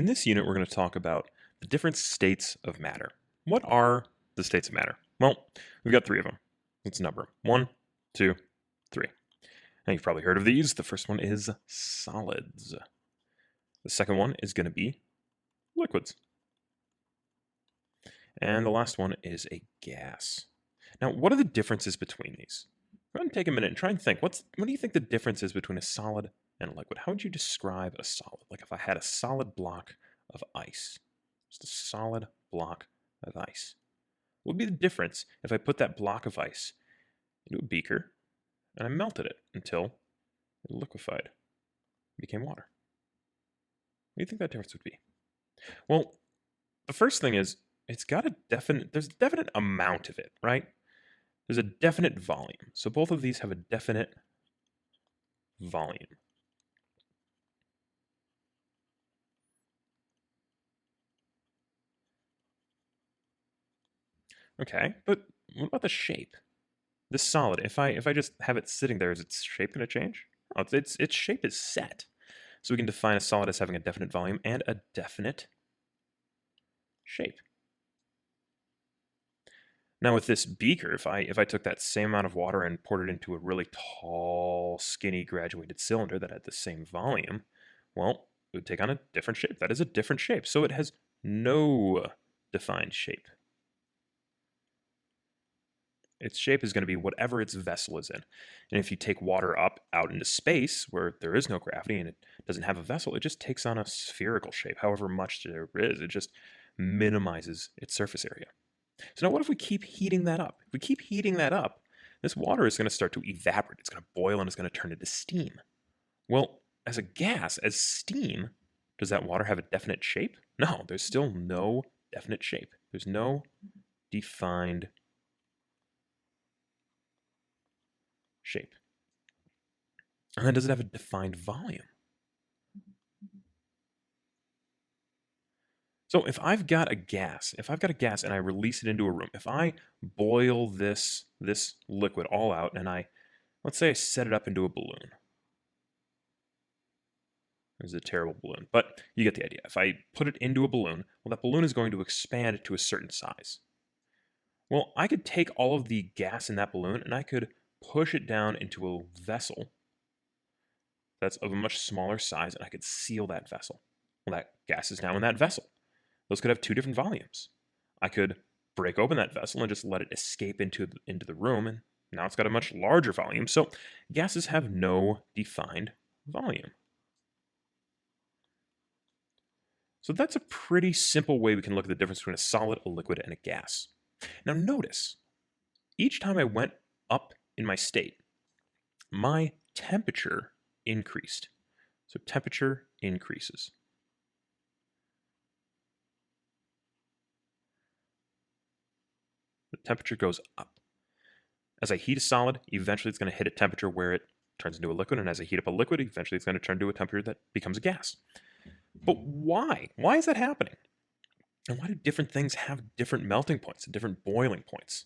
In this unit, we're going to talk about the different states of matter. What are the states of matter? Well, we've got three of them. Let's number them. 1, 2, 3. Now, you've probably heard of these. The first one is solids. The second one is going to be liquids. And the last one is a gas. Now, what are the differences between these? Go ahead and take a minute and try and think. What do you think the difference is between a solid and a liquid? How would you describe a solid? Like if I had a solid block of ice, just a solid block of ice. What would be the difference if I put that block of ice into a beaker and I melted it until it liquefied, became water? What do you think that difference would be? Well, the first thing is there's a definite amount of it, right? There's a definite volume. So both of these have a definite volume. Okay, but what about the shape? This solid, if I just have it sitting there, is its shape going to change? Oh, its shape is set. So we can define a solid as having a definite volume and a definite shape. Now with this beaker, if I took that same amount of water and poured it into a really tall, skinny, graduated cylinder that had the same volume, well, it would take on a different shape. That is a different shape. So it has no defined shape. Its shape is going to be whatever its vessel is in. And if you take water up out into space where there is no gravity and it doesn't have a vessel, it just takes on a spherical shape. However much there is, it just minimizes its surface area. So now what if we keep heating that up? If we keep heating that up, this water is going to start to evaporate. It's going to boil and it's going to turn into steam. Well, as a gas, as steam, does that water have a definite shape? No, there's still no definite shape. There's no defined shape. And then does it have a defined volume? So if I've got a gas and I release it into a room, if I boil this liquid all out and let's say I set it up into a balloon. This is a terrible balloon, but you get the idea. If I put it into a balloon, well, that balloon is going to expand to a certain size. Well, I could take all of the gas in that balloon and I could push it down into a vessel that's of a much smaller size, and I could seal that vessel. Well, that gas is now in that vessel. Those could have two different volumes. I could break open that vessel and just let it escape into the room, and now it's got a much larger volume. So gases have no defined volume. So that's a pretty simple way we can look at the difference between a solid, a liquid, and a gas. Now notice, each time I went up in my state, my temperature increased. So temperature increases. The temperature goes up. As I heat a solid, eventually it's going to hit a temperature where it turns into a liquid, and as I heat up a liquid, eventually it's going to turn to a temperature that becomes a gas. But why? Why is that happening? And why do different things have different melting points and different boiling points?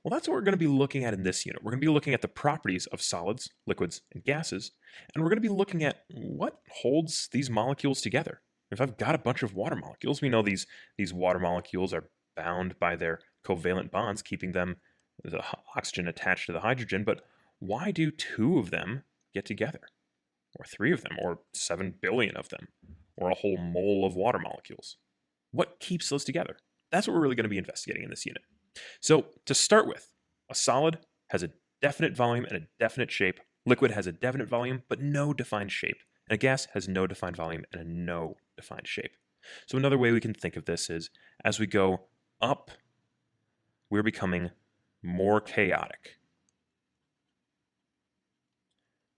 Well, that's what we're going to be looking at in this unit. We're going to be looking at the properties of solids, liquids, and gases, and we're going to be looking at what holds these molecules together. If I've got a bunch of water molecules, we know these water molecules are bound by their covalent bonds, keeping the oxygen attached to the hydrogen, but why do two of them get together? Or three of them, or 7 billion of them, or a whole mole of water molecules? What keeps those together? That's what we're really going to be investigating in this unit. So to start with, a solid has a definite volume and a definite shape. Liquid has a definite volume, but no defined shape. And a gas has no defined volume and a no defined shape. So another way we can think of this is, as we go up, we're becoming more chaotic.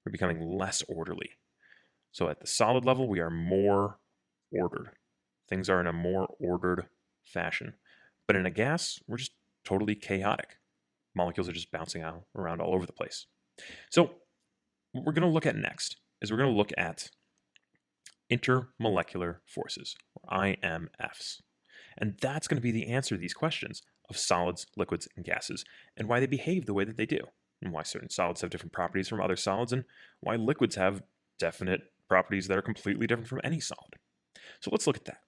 We're becoming less orderly. So at the solid level, we are more ordered. Things are in a more ordered fashion. But in a gas, we're just totally chaotic. Molecules are just bouncing around all over the place. So what we're going to look at next is we're going to look at intermolecular forces, or IMFs. And that's going to be the answer to these questions of solids, liquids, and gases, and why they behave the way that they do, and why certain solids have different properties from other solids, and why liquids have definite properties that are completely different from any solid. So let's look at that.